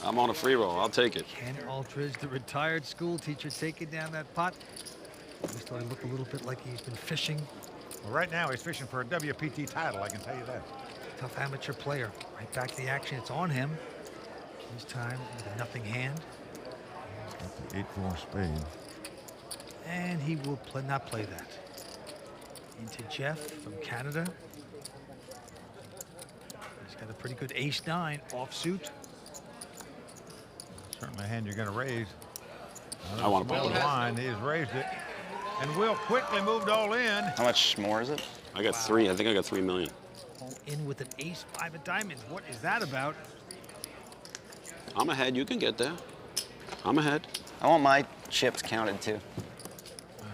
I'm on a free roll. I'll take it. Ken Aldridge, the retired school teacher, taking down that pot. He's starting to look a little bit like he's been fishing. Well, right now, he's fishing for a WPT title, I can tell you that. Tough amateur player. Right back to the action. It's on him. This time with a nothing hand. Got the 8-4 spade. And he will not play that. Into Jeff from Canada. He's got a pretty good ace-9 offsuit. Certainly a hand you're going to raise. I want to pull the line. He has raised it. And Will quickly moved all in. How much more is it? I got 3. I think I got 3 million. All in with an ace-5 of diamonds. What is that about? I'm ahead. You can get there. I'm ahead. I want my chips counted too.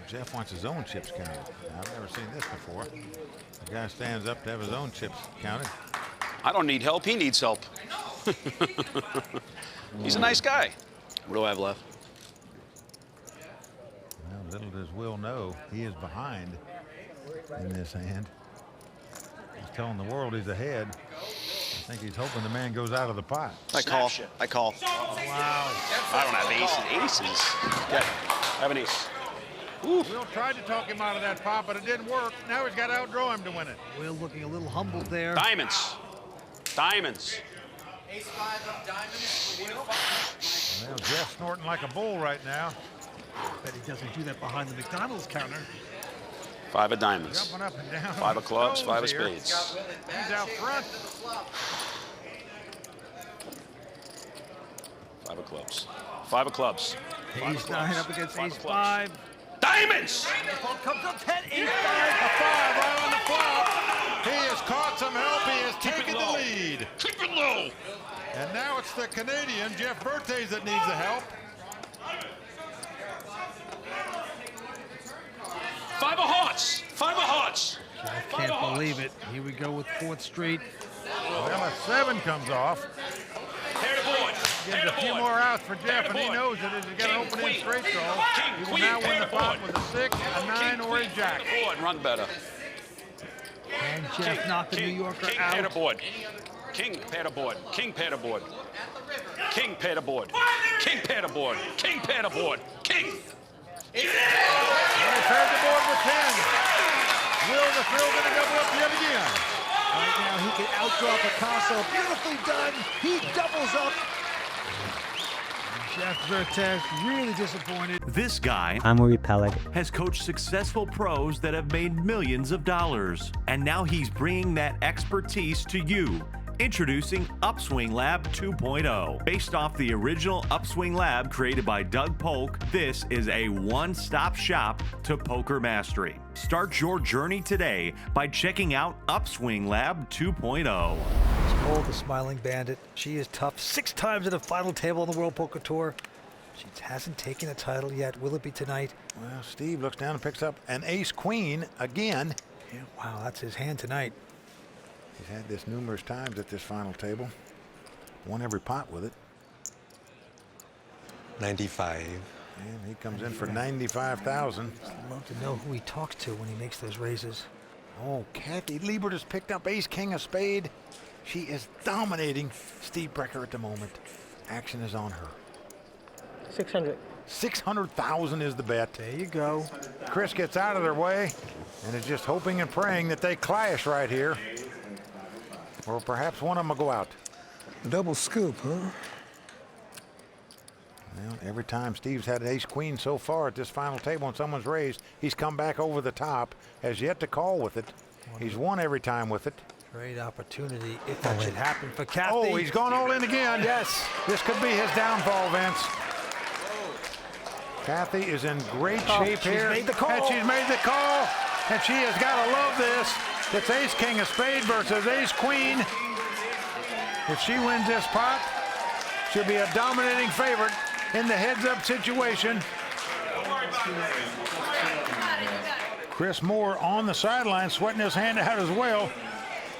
Jeff wants his own chips counted. I've never seen this before. The guy stands up to have his own chips counted. I don't need help. He needs help. He's a nice guy. What do I have left? Well, little does Will know, he is behind in this hand. He's telling the world he's ahead. I think he's hoping the man goes out of the pot. I call. I call. Oh, wow. I don't have aces. Okay. I have an ace. Will tried to talk him out of that pot, but it didn't work. Now he's got to outdraw him to win it. Will looking a little humbled there. Diamonds. Diamonds. Ace-5 of diamonds for Will. Well, Jeff's snorting like a bull right now. Bet he doesn't do that behind the McDonald's counter. 5 of diamonds. Jumping up and down. 5 of clubs, 5 of Here. spades. He's out front. 5 of clubs. 5 of clubs. Ace-9 up against Five of ace-5. Diamonds! Comes up 10, ace-5. A 5 right on the flop. He has caught some help. He has taken the lead. Keep it low. And now it's the Canadian, Jeff Bertes, that needs the help. 5 of hearts. 5 of hearts. I can't believe it. Here we go with 4th straight. Well, a 7 comes off. Pair to board. Gives a few more outs for Jeff, and he knows that as he's got an opening straight throw, he will now win the pot with a 6, a 9, or a jack. Run better. And Jeff knocked the New Yorker King pair to out. board. King pair to board. King pair to board. King pair to board. King pair to board. King pair to board. King. And he paired the board with 10. Will the thrill going to double up yet again? Right now he can outdraw Picasso. Beautifully done. He doubles up. Jeff Bertes really disappointed. This guy Amory Pellet has coached successful pros that have made millions of dollars. And now he's bringing that expertise to you. Introducing Upswing Lab 2.0. Based off the original Upswing Lab created by Doug Polk, this is a one-stop shop to poker mastery. Start your journey today by checking out Upswing Lab 2.0. Oh, the Smiling Bandit. She is tough. 6 times at a final table on the World Poker Tour. She hasn't taken a title yet. Will it be tonight? Well, Steve looks down and picks up an ace-queen again. Yeah, wow, that's his hand tonight. He's had this numerous times at this final table. Won every pot with it. 95. And he comes in for 95,000. I'd love to know who he talks to when he makes those raises. Oh, Kathy Liebert has picked up ace-king of spade. She is dominating Steve Brecker at the moment. Action is on her. 600. 600,000 is the bet. There you go. Chris gets out of their way and is just hoping and praying that they clash right here. Or perhaps one of them will go out. Double scoop, huh? Well, every time Steve's had an ace-queen so far at this final table and someone's raised, he's come back over the top, has yet to call with it. He's won every time with it. Great opportunity if that should happen for Kathy. Oh, he's gone all in again. Yes. This could be his downfall, Vince. Kathy is in great shape here. She's made the call. And she's made the call. And she has got to love this. It's ace-king of spade versus ace-queen. If she wins this pot, she'll be a dominating favorite in the heads-up situation. Chris Moore on the sideline, sweating his hand out as well.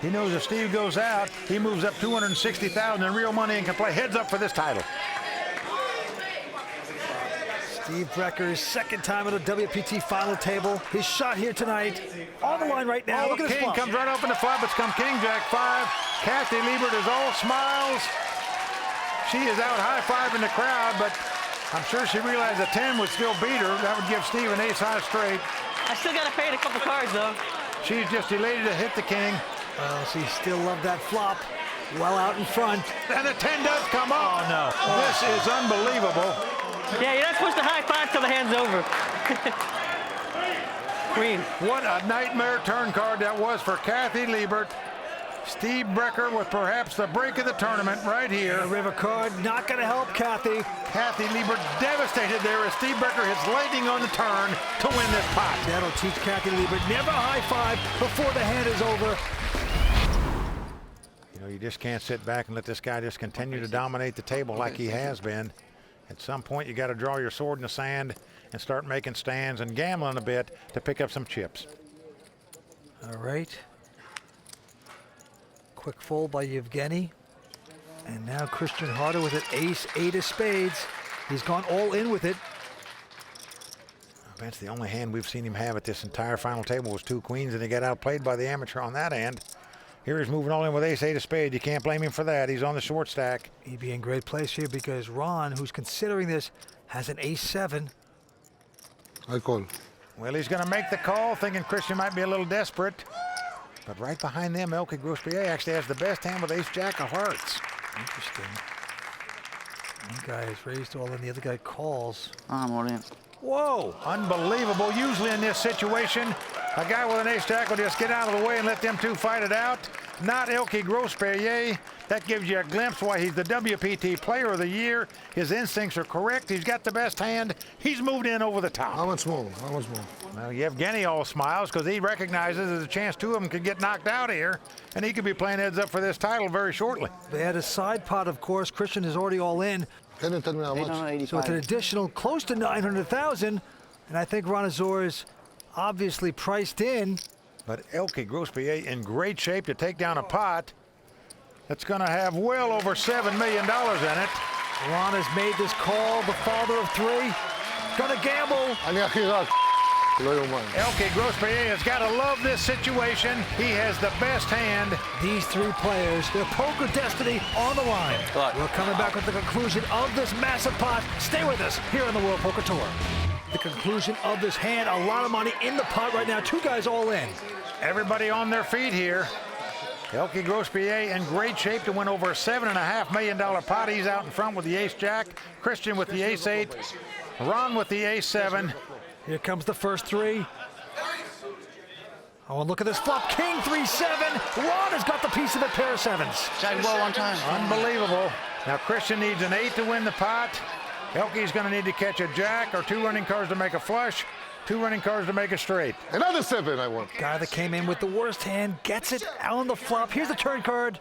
He knows if Steve goes out, he moves up 260,000 in real money and can play heads-up for this title. Steve Brecker's second time at a WPT Final Table. His shot here tonight on the line right now. Oh, Look at this king flop. comes right up in the flop. It's come king jack 5. Kathy Liebert is all smiles. She is out high-fiving the crowd, but I'm sure she realized a 10 would still beat her. That would give Steve an ace-high straight. I still got to fade a couple cards, though. She's just elated to hit the king. Well, she still loved that flop. Well out in front. And the 10 does come up. Oh, no. This is unbelievable. Yeah, you're not supposed to high five till the hand's over. Queen. What a nightmare turn card that was for Kathy Liebert. Steve Brecker with perhaps the break of the tournament right here. The river card not going to help Kathy. Kathy Liebert devastated there as Steve Brecker hits lightning on the turn to win this pot. That'll teach Kathy Liebert never high five before the hand is over. You know, you just can't sit back and let this guy just continue to dominate the table like he has been. At some point, you got to draw your sword in the sand and start making stands and gambling a bit to pick up some chips. All right. Quick fold by Yevgeny. And now Christian Harder with an ace, 8 of spades. He's gone all in with it. That's the only hand we've seen him have at this entire final table was 2 queens, and he got outplayed by the amateur on that hand. Here he's moving all in with ace, 8 of spades. You can't blame him for that. He's on the short stack. He'd be in great place here because Ron, who's considering this, has an ace 7. I call. Well, he's going to make the call, thinking Christian might be a little desperate. But right behind them, Elke Grospier actually has the best hand with ace-jack of hearts. Interesting. One guy is raised all in, the other guy calls. I'm all in. Whoa, unbelievable. Usually in this situation, a guy with an ace-jack will just get out of the way and let them two fight it out. Not Elke Grospier. That gives you a glimpse why he's the WPT Player of the Year. His instincts are correct. He's got the best hand. He's moved in over the top. How much more? How much more? Well, Yevgeny all smiles because he recognizes there's a chance 2 of them could get knocked out here, and he could be playing heads up for this title very shortly. They had a side pot, of course. Christian is already all in. Can you tell me how much? So it's an additional close to 900,000, and I think Ronazor is obviously priced in. But Elke Grospier in great shape to take down a pot that's going to have well over $7 million in it. Ron has made this call, the father of 3. Gonna gamble. אני הכי רע. לא יאומן. Elke Grospier has got to love this situation. He has the best hand. These 3 players, their poker destiny on the line. We're coming back with the conclusion of this massive pot. Stay with us here on the World Poker Tour. The conclusion of this hand, a lot of money in the pot right now. 2 guys all in. Everybody on their feet here. Elke Grospier in great shape to win over a $7.5 million pot. He's out in front with the ace-jack. Christian with the ace-8. Ron with the ace-7. Here comes the first 3. Oh, and look at this flop. King 3-7. Ron has got the piece of it, pair of 7s. Jack ball one time. Unbelievable. Now Christian needs an 8 to win the pot. Elke's going to need to catch a jack or 2 running cards to make a flush. 2 running cards to make a straight. Another 7 I want. Guy that came in with the worst hand gets it on the flop. Here's the turn card.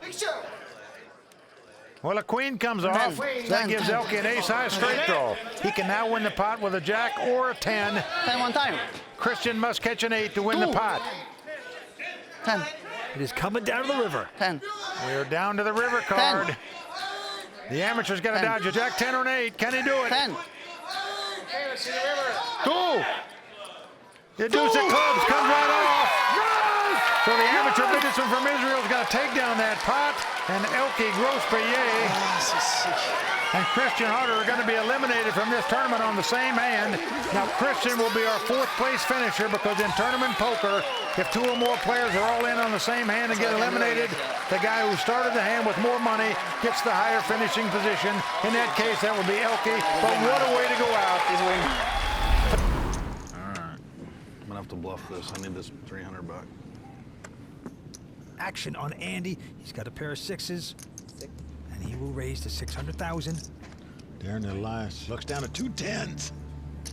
Well, a queen comes off. That gives Elke an ace-high straight draw. He can now win the pot with a jack or a 10. 10 one time. Christian must catch an 8 to win the pot. 10. It is coming down to the river. 10. We're down to the river card. The amateur's got to dodge a jack, 10 or an 8. Can he do it? 10. 2. The deuce of clubs comes right off. So the amateur businessman from Israel is going to take down that pot, and Elke Grospier and Christian Harder are going to be eliminated from this tournament on the same hand. Now Christian will be our 4th place finisher because in tournament poker, if 2 or more players are all in on the same hand and get eliminated, the guy who started the hand with more money gets the higher finishing position. In that case, that would be Elke, but what a way to go out. I'm gonna have to bluff this. I need this 300 back. Action on Andy. He's got a pair of 6s, and he will raise to 600,000. Darren Elias looks down at 2 10s.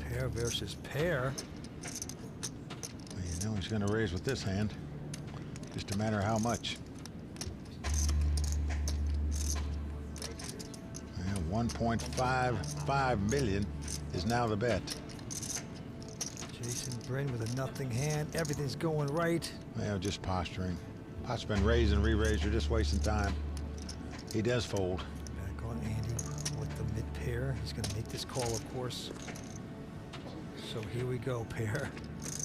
Pair versus pair. Well, you know he's going to raise with this hand. Just a matter of how much. Well, 1.55 million is now the bet. Jason Bryn with a nothing hand. Everything's going right. Well, just posturing. Pot's been raised and re-raised. You're just wasting time. He does fold. Back on Andy with the mid pair. He's going to make this call, of course. So here we go, pair.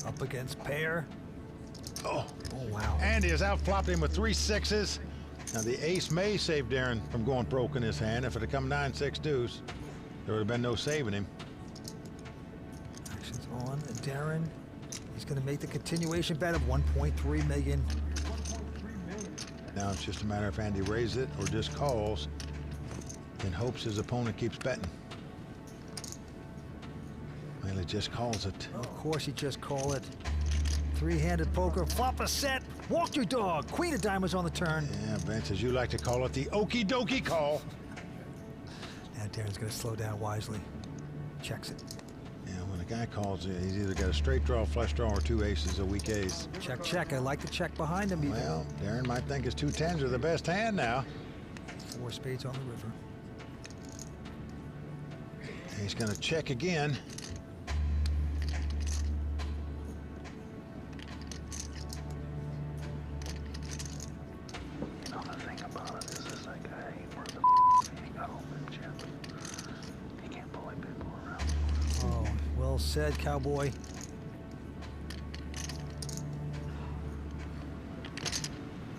Up against pair. Oh, wow. Andy has outflopped him with 3 6s. Now the ace may save Darren from going broke in his hand. If it had come 9-6 deuce, there would have been no saving him. Action's on. And Darren, he's going to make the continuation bet of 1.3 million. Now it's just a matter if Andy raises it or just calls and hopes his opponent keeps betting. Well, he just calls it. Of course he just called it. Three-handed poker, flop a set, walk your dog. Queen of diamonds on the turn. Yeah, Vince, as you like to call it, the okie dokie call. Now Darren's going to slow down wisely. Checks it. Yeah, when a guy calls it, he's either got a straight draw, flush draw, or two aces, a weak ace. Check, check. I like the check behind him. Well, Darren might think his 2 10s are the best hand now. 4 spades on the river. He's going to check again. Oh, well said, cowboy.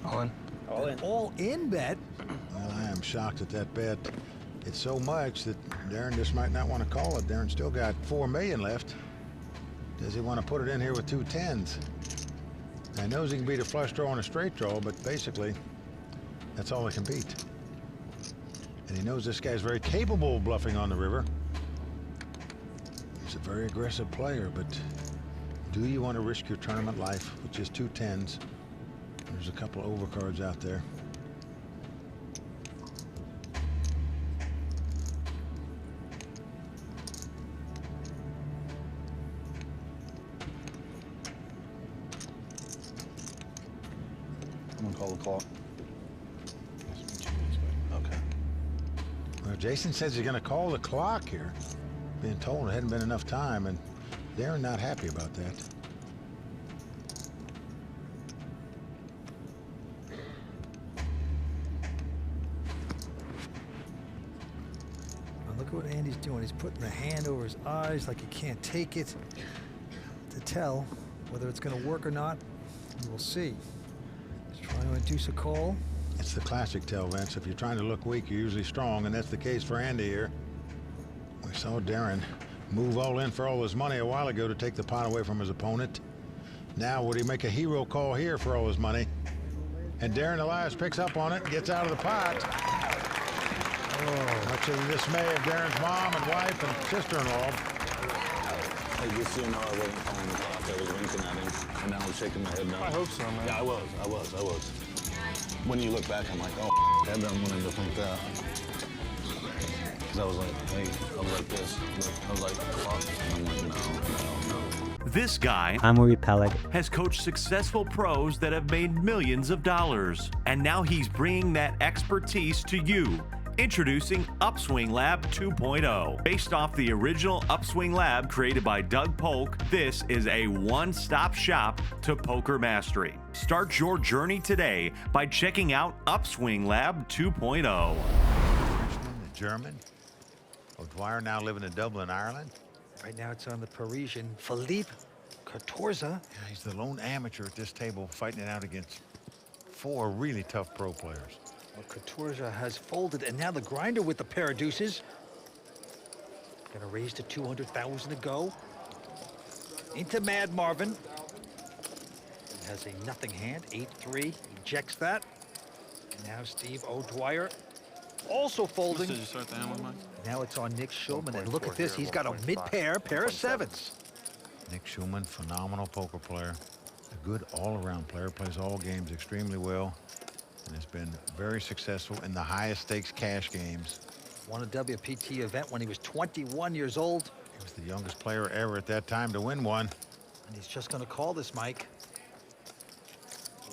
All in. All in. All in bet. Well, I am shocked at that bet. It's so much that Darren just might not want to call it. Darren still got 4 million left. Does he want to put it in here with 2 10s? He knows he can beat a flush draw and a straight draw, but basically, that's all he can beat. And he knows this guy's very capable of bluffing on the river. He's a very aggressive player, but do you want to risk your tournament life with just 2 10s? There's a couple of overcards out there. I'm gonna call the clock. Okay. Well, Jason says he's going to call the clock here. Being told it hadn't been enough time, and Darren not happy about that. Now look at what Andy's doing. He's putting the hand over his eyes like he can't take it. To tell whether it's going to work or not, we'll see. He's trying to induce a call. It's the classic tell, Vince. If you're trying to look weak, you're usually strong, and that's the case for Andy here. We saw Darren move all in for all his money a while ago to take the pot away from his opponent. Now, would he make a hero call here for all his money? And Darren Elias picks up on it and gets out of the pot. Oh, much to the dismay of Darren's mom and wife and sister-in-law. Hey, just so you know, I wasn't calling the clock. I was winking at him, and I was shaking my head no. I hope so, man. Yeah, I was. When you look back, I'm like, oh, I done wanted to think that. Because I was like, hey, I was like this. I was like, fuck. And I'm like, no. This guy Amory Pellet has coached successful pros that have made millions of dollars. And now he's bringing that expertise to you. Introducing Upswing Lab 2.0. Based off the original Upswing Lab created by Doug Polk, this is a one-stop shop to poker mastery. Start your journey today by checking out Upswing Lab 2.0. The German. O'Dwyer now living in Dublin, Ireland. Right now it's on the Parisian Philippe Catorza. Yeah, he's the lone amateur at this table fighting it out against 4 really tough pro players. Well, Catorza has folded, and now the grinder with the pair of deuces. Gonna raise to 200,000 to go. Into Mad Marvin. He has a nothing hand, 8-3, ejects that. And now Steve O'Dwyer also folding. Did you start the hand with Mike? Now it's on Nick Schulman, and look at this, he's got a mid-pair, pair of 7s. Nick Schulman, phenomenal poker player. A good all-around player, plays all games extremely well. And has been very successful in the highest stakes cash games. Won a WPT event when he was 21 years old. He was the youngest player ever at that time to win one. And he's just gonna call this, Mike.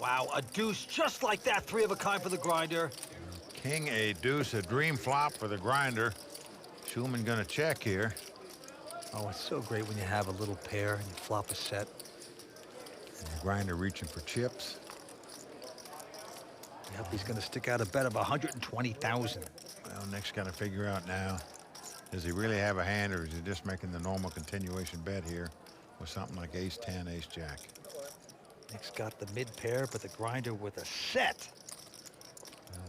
Wow, a deuce just like that, 3 of a kind for the grinder. King, a deuce, a dream flop for the grinder. Schulman gonna check here. Oh, it's so great when you have a little pair and you flop a set. And the grinder reaching for chips. Yep, he's gonna stick out a bet of 120,000. Well, Nick's got to figure out now, does he really have a hand, or is he just making the normal continuation bet here with something like ace-10, ace-jack? Nick's got the mid pair, but the grinder with a set.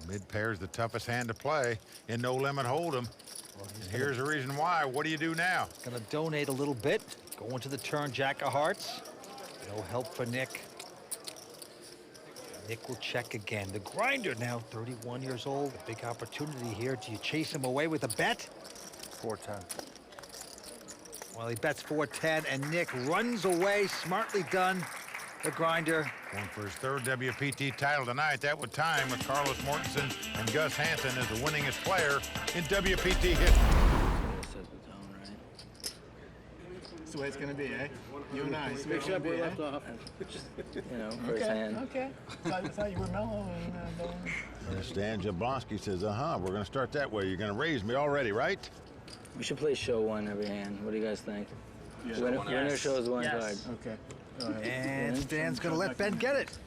Mid pair's the toughest hand to play in no limit hold'em. And here's the reason why. What do you do now? Gonna donate a little bit. Going to the turn, Jack of Hearts. No help for Nick. Nick will check again. The grinder now 31 years old. A big opportunity here. Do you chase him away with a bet? 410. Well, he bets 410, and Nick runs away. Smartly done. The grinder. Going for his third WPT title tonight. That would time with Carlos Mortensen and Gus Hansen as the winningest player in WPT history. Set the tone, right? That's the way it's gonna be, eh? You and I. Make sure we left off. You know, first hand. Okay. I thought you were mellow and Stan Jablonski says, we're going to start that way. You're going to raise me already, right? We should play show one every hand. What do you guys think? Winner shows one card. Okay. And Stan's gonna let Ben get it.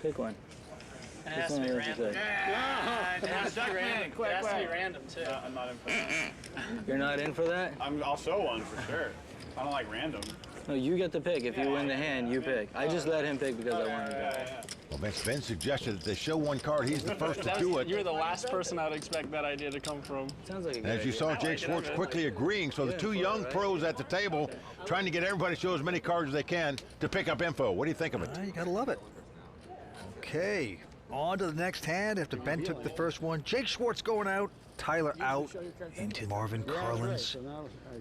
Pick one. It has to be random. It has to be random. It has to be random, too. I'm not in for that. You're not in for that? I'll show one for sure. I don't like random. No, you get to pick. If you win the hand, you pick. I just let him pick because I wanted to. Well, Ben suggested that they show one card. He's the first to do it. You're the last person I would expect that idea to come from. Sounds like a good As you idea. saw, Jake Schwartz quickly agreeing. So the two young pros at the table trying to get everybody to show as many cards as they can to pick up info. What do you think of it? You gotta love it. Okay, on to the next hand after Ben took the first one. Jake Schwartz going out, Tyler out, into Marvin Carlin's.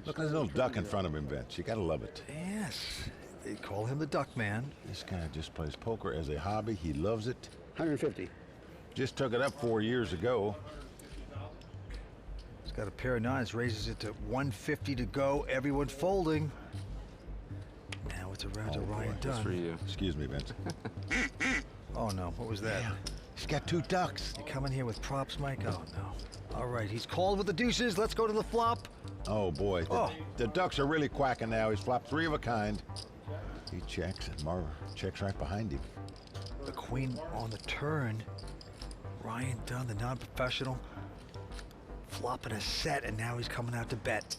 Look at his little duck in front of him, Vince. You gotta love it. Yes, they call him the Duck Man. This guy just plays poker as a hobby. He loves it. 150. Just took it up 4 years ago. He's got a pair of nines, raises it to 150 to go. Everyone folding. Now it's around to Ryan Dunn. Excuse me, Vince. Oh no, what was that? He's got two ducks. You coming here with props, Mike? Oh no. All right, he's called with the deuces. Let's go to the flop. Oh boy, the ducks are really quacking now. He's flopped three of a kind. He checks, and Marv checks right behind him. The queen on the turn. Ryan Dunn, the non-professional, flopping a set, and now he's coming out to bet.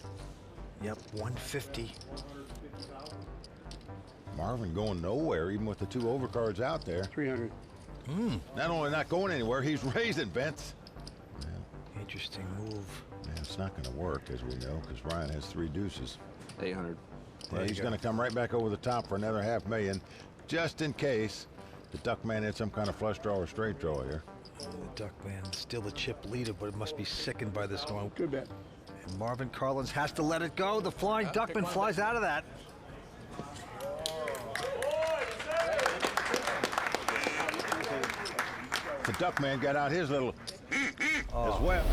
Yep, 150. Marvin going nowhere, even with the two overcards out there. 300. Not only not going anywhere, he's raising, Vince. Interesting move. Man, it's not going to work, as we know, because Ryan has three deuces. 800. Yeah, he's going to come right back over the top for another $500,000, just in case the Duck Man had some kind of flush draw or straight draw here. The Duck Man still the chip leader, but it must be sickened by this one. Good bet. And Marvin Carlins has to let it go. The Flying Duckman flies out of that. The Duck Man got out his little as well.